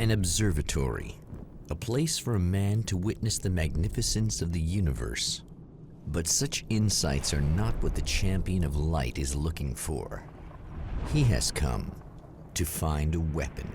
An observatory, a place for a man to witness the magnificence of the universe. But such insights are not what the champion of light is looking for. He has come to find a weapon.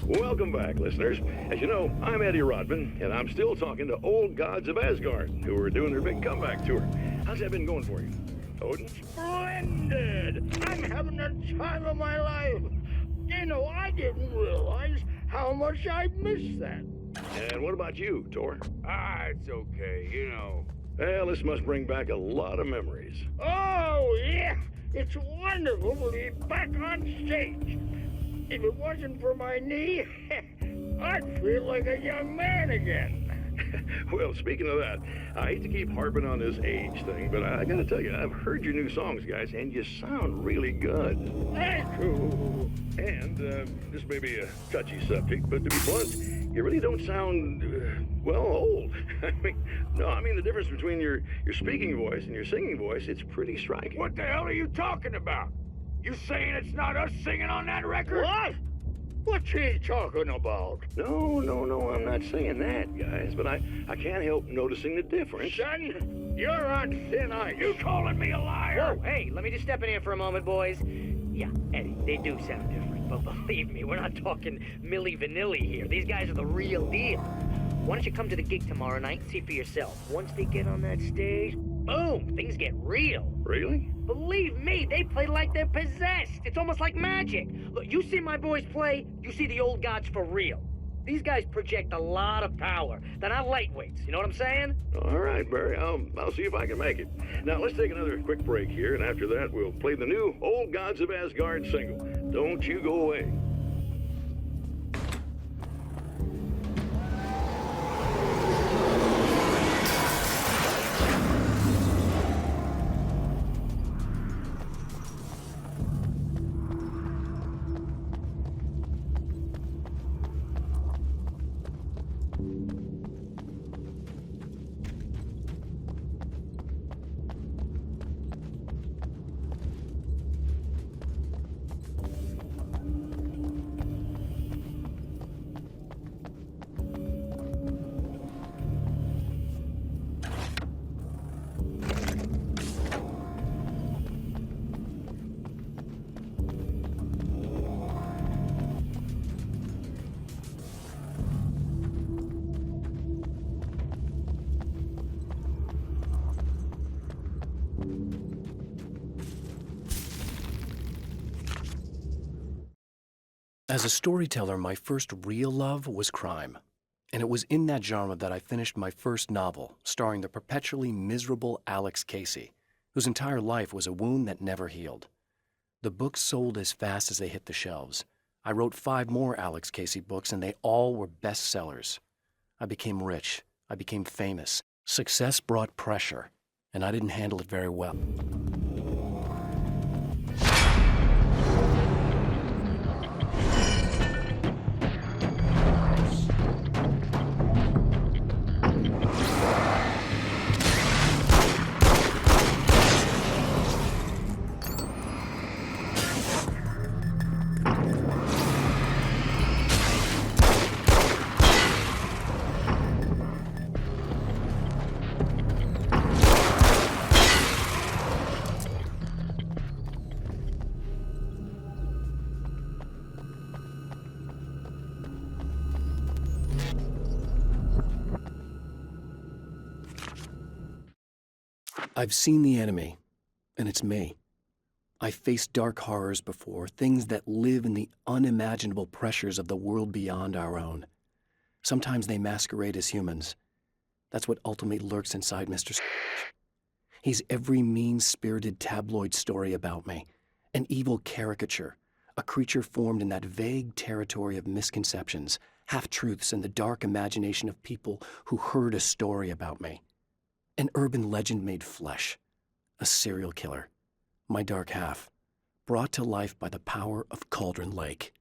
Welcome back, listeners. As you know, I'm Eddie Rodman, and I'm still talking to old gods of Asgard, who are doing their big comeback tour. How's that been going for you, Odin? Splendid! I'm having the time of my life. You know, I didn't realize how much I missed that. And what about you, Tor? It's okay, you know. Well, this must bring back a lot of memories. Oh, yeah! It's wonderful to be back on stage. If it wasn't for my knee, I'd feel like a young man again. Well, speaking of that, I hate to keep harping on this age thing, but I gotta tell you, I've heard your new songs, guys, and you sound really good. Thank you. And this may be a touchy subject, but to be blunt, you really don't sound, old. I mean the difference between your speaking voice and your singing voice, it's pretty striking. What the hell are you talking about? You saying it's not us singing on that record? What? What's he talking about? No, I'm not saying that, guys, but I can't help noticing the difference. Son, you're on thin ice. You calling me a liar? Whoa, hey, let me just step in here for a moment, boys. Yeah, Eddie, they do sound different, but believe me, we're not talking Milli Vanilli here. These guys are the real deal. Why don't you come to the gig tomorrow night and see for yourself? Once they get on that stage, boom, things get real. Really? Believe me, they play like they're possessed. It's almost like magic. Look, you see my boys play, you see the old gods for real. These guys project a lot of power. They're not lightweights, you know what I'm saying? All right, Barry, I'll see if I can make it. Now, let's take another quick break here, and after that, we'll play the new Old Gods of Asgard single. Don't you go away. As a storyteller, my first real love was crime. And it was in that genre that I finished my first novel, starring the perpetually miserable Alex Casey, whose entire life was a wound that never healed. The books sold as fast as they hit the shelves. I wrote 5 more Alex Casey books, and they all were bestsellers. I became rich. I became famous. Success brought pressure, and I didn't handle it very well. I've seen the enemy, and it's me. I faced dark horrors before, things that live in the unimaginable pressures of the world beyond our own. Sometimes they masquerade as humans. That's what ultimately lurks inside Mr. Scrooge. He's every mean-spirited tabloid story about me, an evil caricature, a creature formed in that vague territory of misconceptions, half-truths and the dark imagination of people who heard a story about me. An urban legend made flesh. A serial killer. My dark half. Brought to life by the power of Cauldron Lake.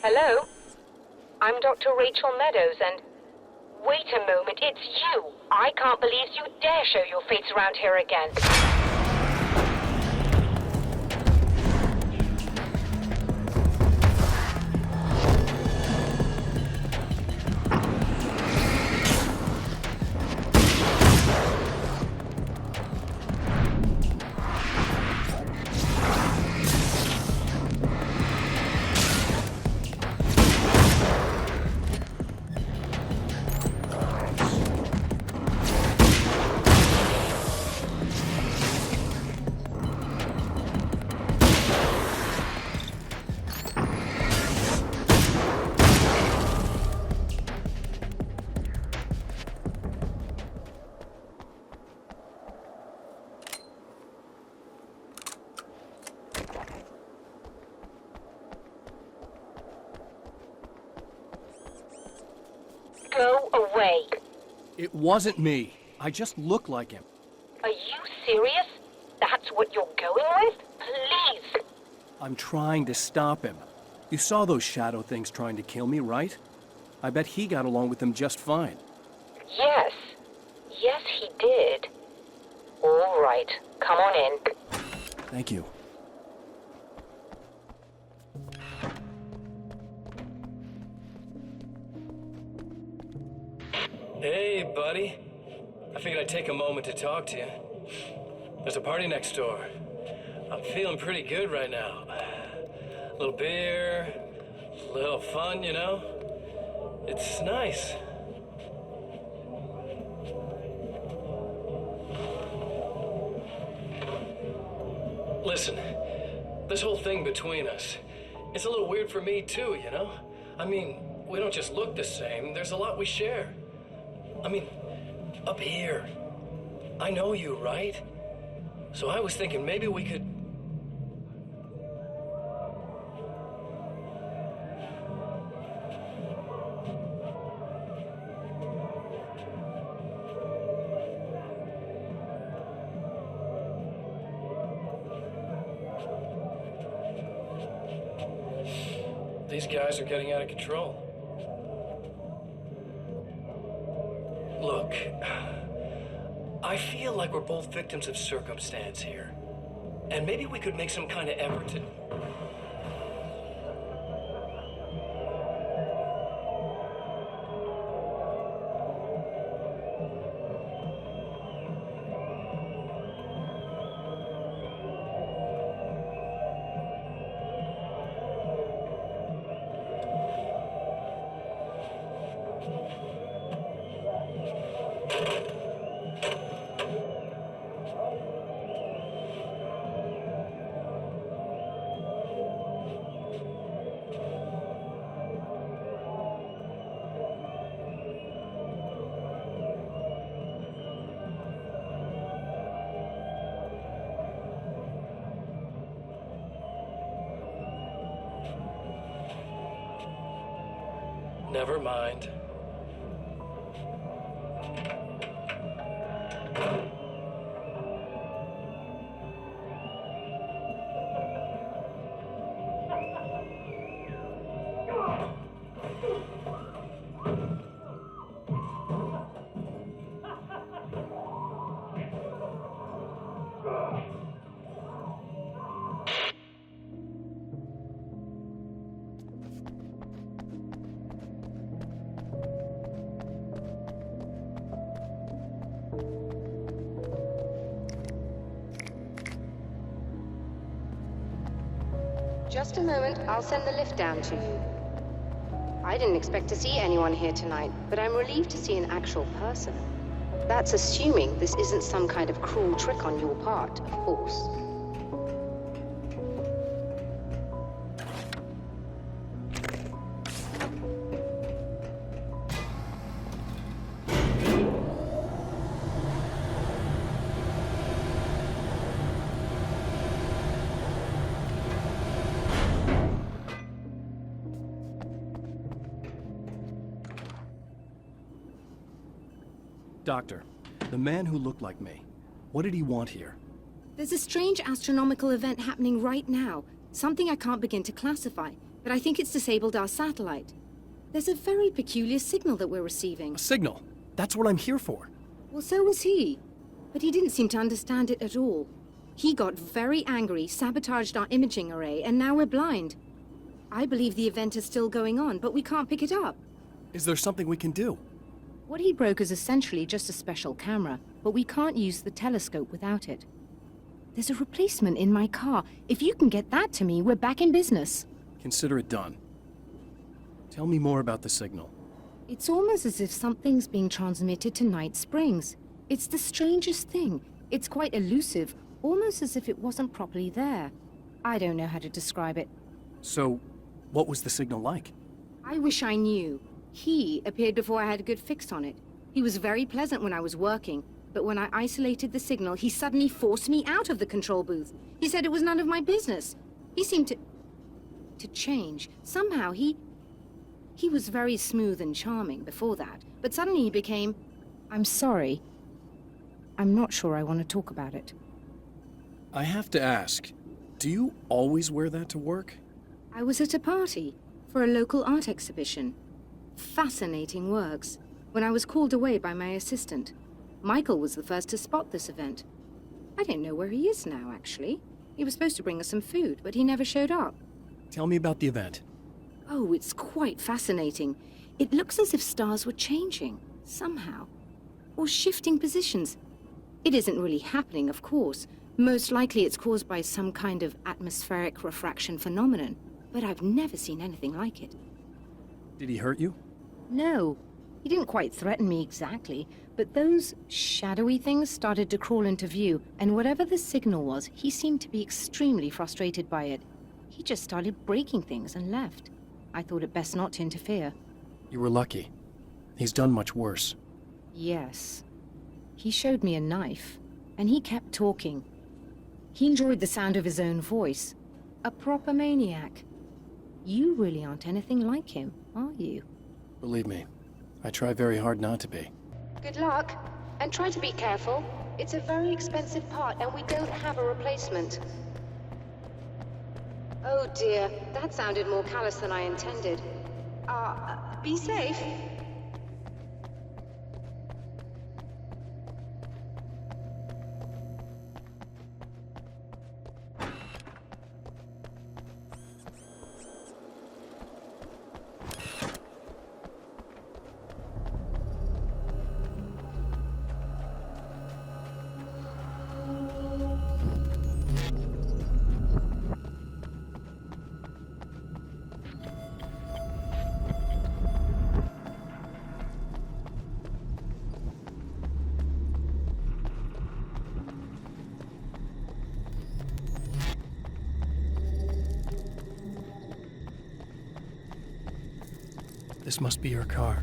Hello? I'm Dr. Rachel Meadows, and... Wait a moment, it's you! I can't believe you dare show your face around here again. Go away. It wasn't me. I just look like him. Are you serious? That's what you're going with? Please! I'm trying to stop him. You saw those shadow things trying to kill me, right? I bet he got along with them just fine. Yes. Yes, he did. All right. Come on in. Thank you. Hey, buddy. I figured I'd take a moment to talk to you. There's a party next door. I'm feeling pretty good right now. A little beer, a little fun, you know? It's nice. Listen, this whole thing between us, it's a little weird for me too, you know? I mean, we don't just look the same, there's a lot we share. I mean, up here, I know you, right? So I was thinking maybe we could... These guys are getting out of control. Look, I feel like we're both victims of circumstance here. And maybe we could make some kind of effort to... Never mind. Just a moment, I'll send the lift down to you. I didn't expect to see anyone here tonight, but I'm relieved to see an actual person. That's assuming this isn't some kind of cruel trick on your part, of course. Doctor, the man who looked like me, what did he want here? There's a strange astronomical event happening right now. Something I can't begin to classify, but I think it's disabled our satellite. There's a very peculiar signal that we're receiving. A signal? That's what I'm here for. Well, so was he. But he didn't seem to understand it at all. He got very angry, sabotaged our imaging array, and now we're blind. I believe the event is still going on, but we can't pick it up. Is there something we can do? What he broke is essentially just a special camera, but we can't use the telescope without it. There's a replacement in my car. If you can get that to me, we're back in business. Consider it done. Tell me more about the signal. It's almost as if something's being transmitted to Night Springs. It's the strangest thing. It's quite elusive, almost as if it wasn't properly there. I don't know how to describe it. So, what was the signal like? I wish I knew. He appeared before I had a good fix on it. He was very pleasant when I was working, but when I isolated the signal, he suddenly forced me out of the control booth. He said it was none of my business. He seemed to change. Somehow he was very smooth and charming before that, but suddenly he became... I'm sorry. I'm not sure I want to talk about it. I have to ask, do you always wear that to work? I was at a party for a local art exhibition. Fascinating works, when I was called away by my assistant. Michael was the first to spot this event. I don't know where he is now, actually. He was supposed to bring us some food, but he never showed up. Tell me about the event. Oh, it's quite fascinating. It looks as if stars were changing, somehow. Or shifting positions. It isn't really happening, of course. Most likely it's caused by some kind of atmospheric refraction phenomenon, but I've never seen anything like it. Did he hurt you? No, he didn't quite threaten me exactly, but those shadowy things started to crawl into view, and whatever the signal was, he seemed to be extremely frustrated by it. He just started breaking things and left. I thought it best not to interfere. You were lucky. He's done much worse. Yes. He showed me a knife, and he kept talking. He enjoyed the sound of his own voice. A proper maniac. You really aren't anything like him, are you? Believe me, I try very hard not to be. Good luck, and try to be careful. It's a very expensive part, and we don't have a replacement. Oh dear, that sounded more callous than I intended. Be safe. This must be her car.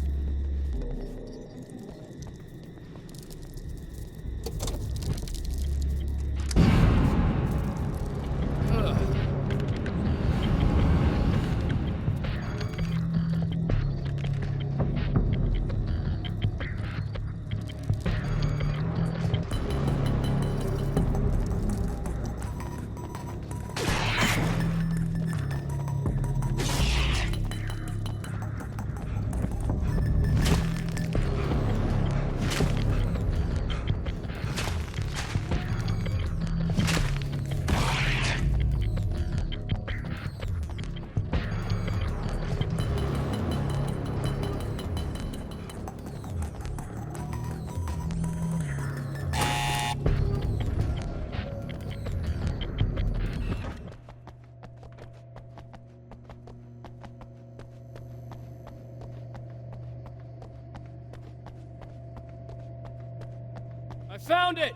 I found it!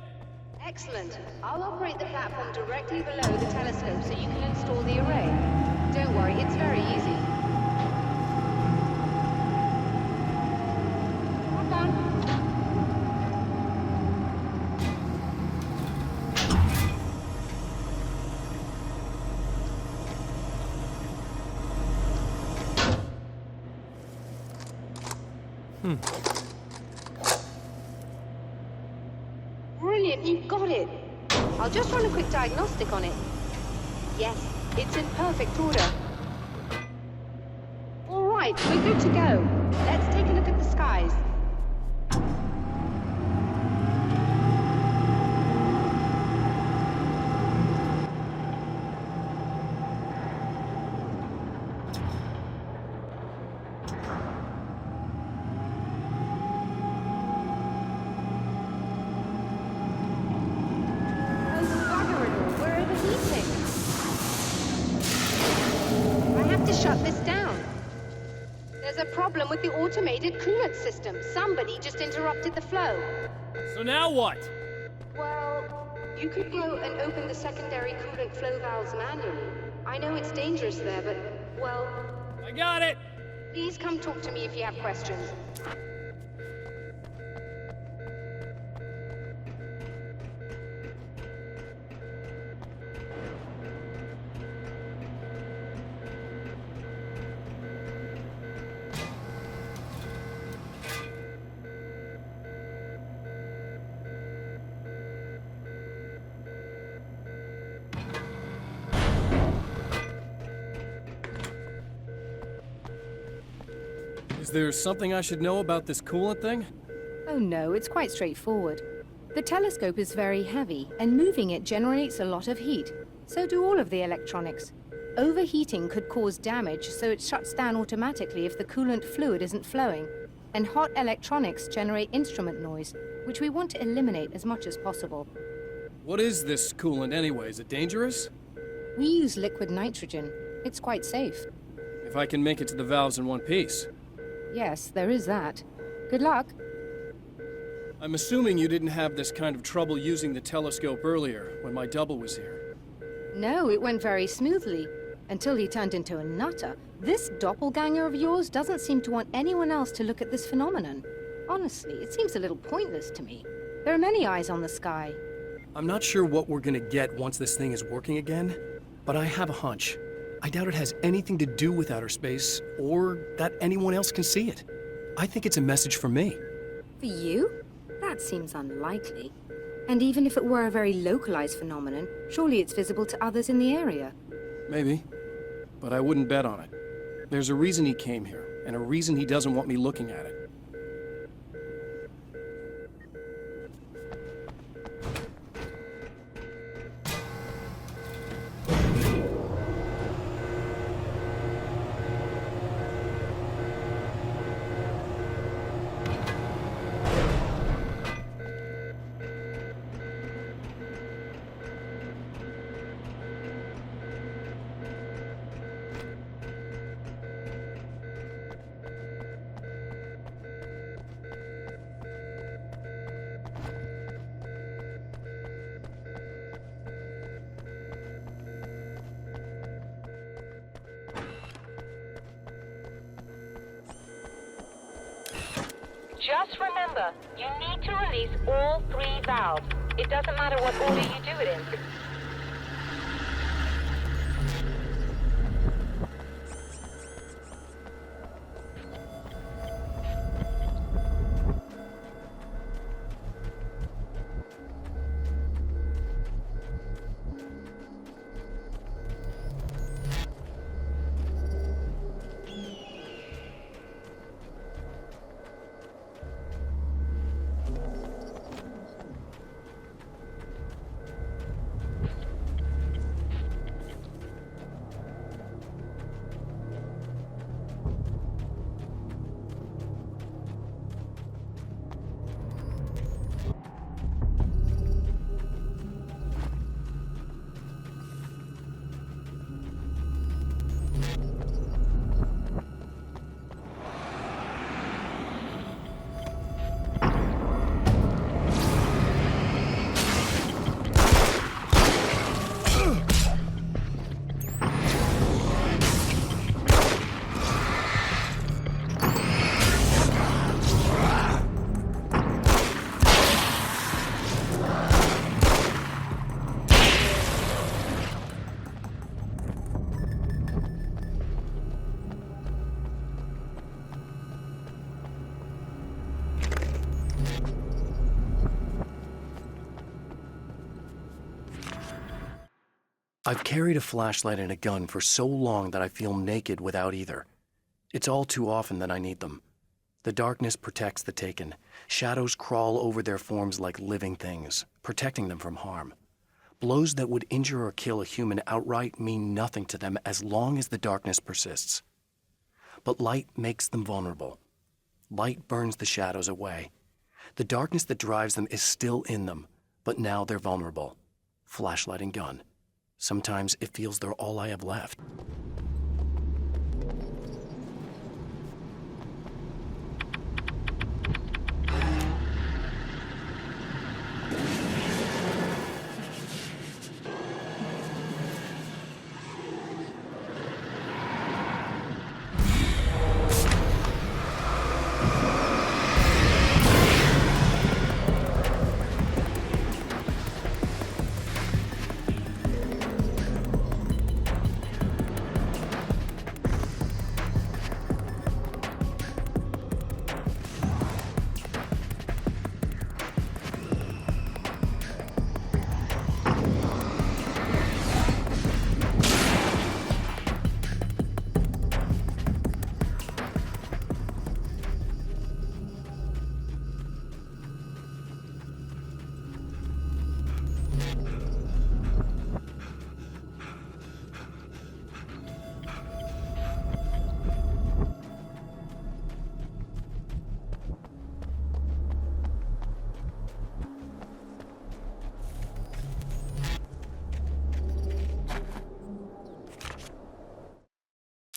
Excellent. I'll operate the platform directly below the telescope so you can install the array. Don't worry, it's very easy. Hop on. Brilliant, you got it. I'll just run a quick diagnostic on it. Yes, it's in perfect order. All right, we're good to go. Let's take a look at the skies. Shut this down. There's a problem with the automated coolant system. Somebody just interrupted the flow. So now what? Well, you could go and open the secondary coolant flow valves manually. I know it's dangerous there, but, well... I got it! Please come talk to me if you have questions. Is there something I should know about this coolant thing? Oh no, it's quite straightforward. The telescope is very heavy, and moving it generates a lot of heat. So do all of the electronics. Overheating could cause damage, so it shuts down automatically if the coolant fluid isn't flowing. And hot electronics generate instrument noise, which we want to eliminate as much as possible. What is this coolant anyway? Is it dangerous? We use liquid nitrogen. It's quite safe. If I can make it to the valves in one piece. Yes, there is that. Good luck. I'm assuming you didn't have this kind of trouble using the telescope earlier, when my double was here. No, it went very smoothly. Until he turned into a nutter. This doppelgänger of yours doesn't seem to want anyone else to look at this phenomenon. Honestly, it seems a little pointless to me. There are many eyes on the sky. I'm not sure what we're gonna get once this thing is working again, but I have a hunch. I doubt it has anything to do with outer space, or that anyone else can see it. I think it's a message for me. For you? That seems unlikely. And even if it were a very localized phenomenon, surely it's visible to others in the area. Maybe, but I wouldn't bet on it. There's a reason he came here, and a reason he doesn't want me looking at it. Just remember, you need to release all 3 valves. It doesn't matter what order you do it in. I've carried a flashlight and a gun for so long that I feel naked without either. It's all too often that I need them. The darkness protects the taken. Shadows crawl over their forms like living things, protecting them from harm. Blows that would injure or kill a human outright mean nothing to them as long as the darkness persists. But light makes them vulnerable. Light burns the shadows away. The darkness that drives them is still in them, but now they're vulnerable. Flashlight and gun. Sometimes it feels they're all I have left.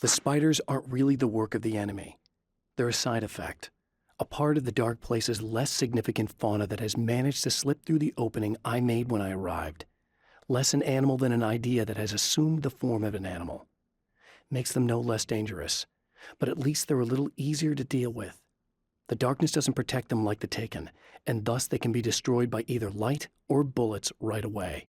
The spiders aren't really the work of the enemy. They're a side effect, a part of the dark place's less significant fauna that has managed to slip through the opening I made when I arrived. Less an animal than an idea that has assumed the form of an animal. Makes them no less dangerous, but at least they're a little easier to deal with. The darkness doesn't protect them like the Taken, and thus they can be destroyed by either light or bullets right away.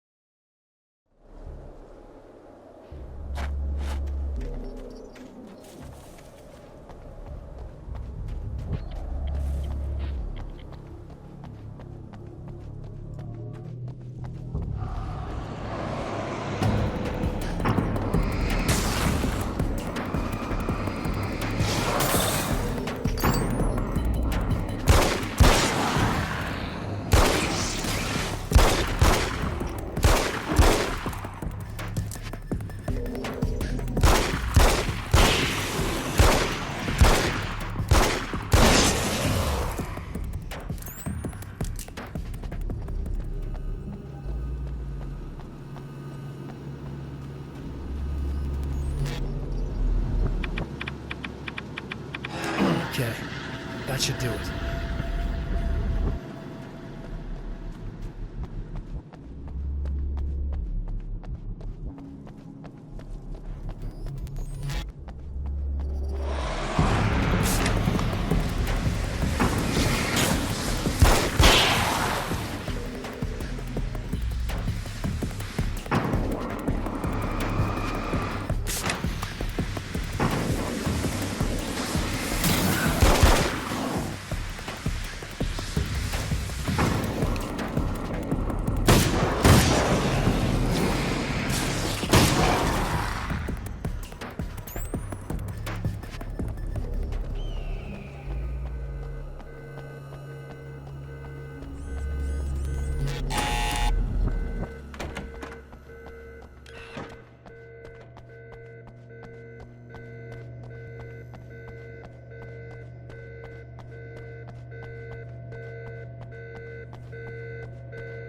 Okay, that should do it.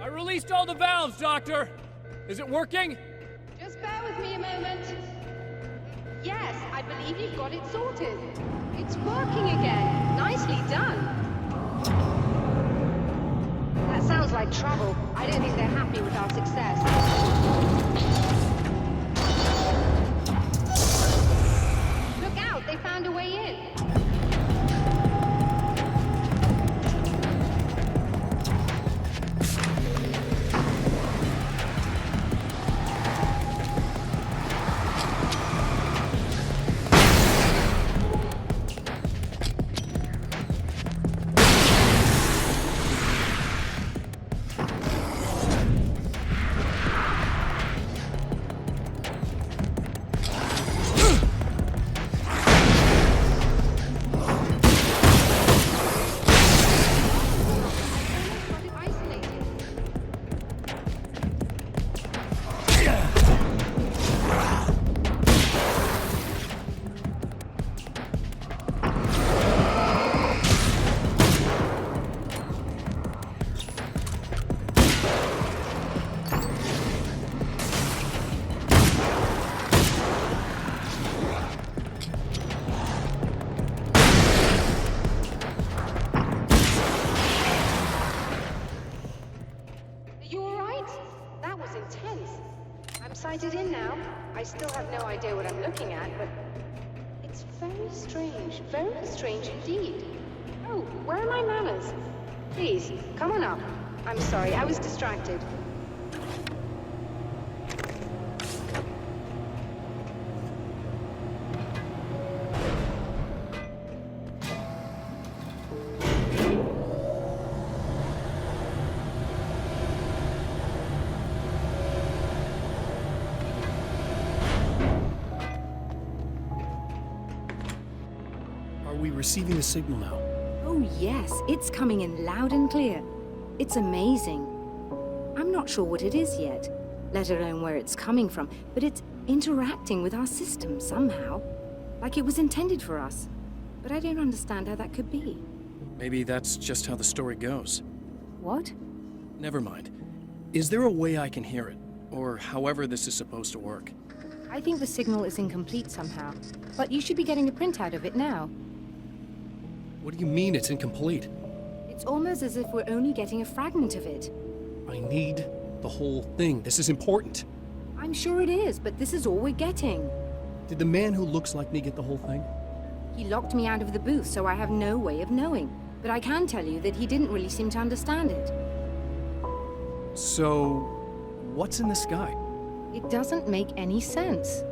I released all the valves, Doctor! Is it working? Just bear with me a moment. Yes, I believe you've got it sorted. It's working again. Nicely done. That sounds like trouble. I don't think they're happy with our success. Look out, they found a way in. Sighted in now. I still have no idea what I'm looking at, but it's very strange indeed. Oh, where are my manners? Please, come on up. I'm sorry, I was distracted. Are we receiving the signal now? Oh yes, it's coming in loud and clear. It's amazing. I'm not sure what it is yet, let alone where it's coming from, but it's interacting with our system somehow. Like it was intended for us. But I don't understand how that could be. Maybe that's just how the story goes. What? Never mind. Is there a way I can hear it? Or however this is supposed to work? I think the signal is incomplete somehow, but you should be getting a printout of it now. What do you mean it's incomplete? It's almost as if we're only getting a fragment of it. I need the whole thing. This is important. I'm sure it is, but this is all we're getting. Did the man who looks like me get the whole thing? He locked me out of the booth, so I have no way of knowing. But I can tell you that he didn't really seem to understand it. So, what's in the sky? It doesn't make any sense.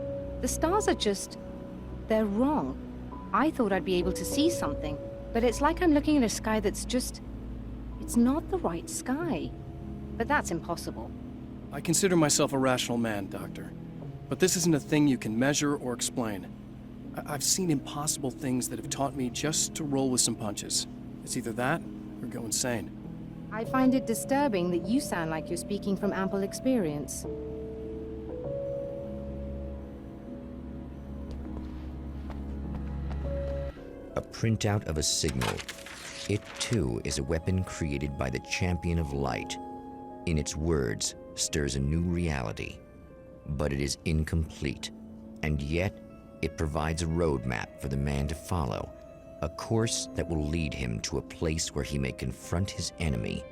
The stars are just... they're wrong. I thought I'd be able to see something, but it's like I'm looking at a sky that's just... it's not the right sky. But that's impossible. I consider myself a rational man, Doctor. But this isn't a thing you can measure or explain. I've seen impossible things that have taught me just to roll with some punches. It's either that, or go insane. I find it disturbing that you sound like you're speaking from ample experience. A printout of a signal. It, too, is a weapon created by the Champion of Light. In its words, stirs a new reality. But it is incomplete, and yet it provides a roadmap for the man to follow, a course that will lead him to a place where he may confront his enemy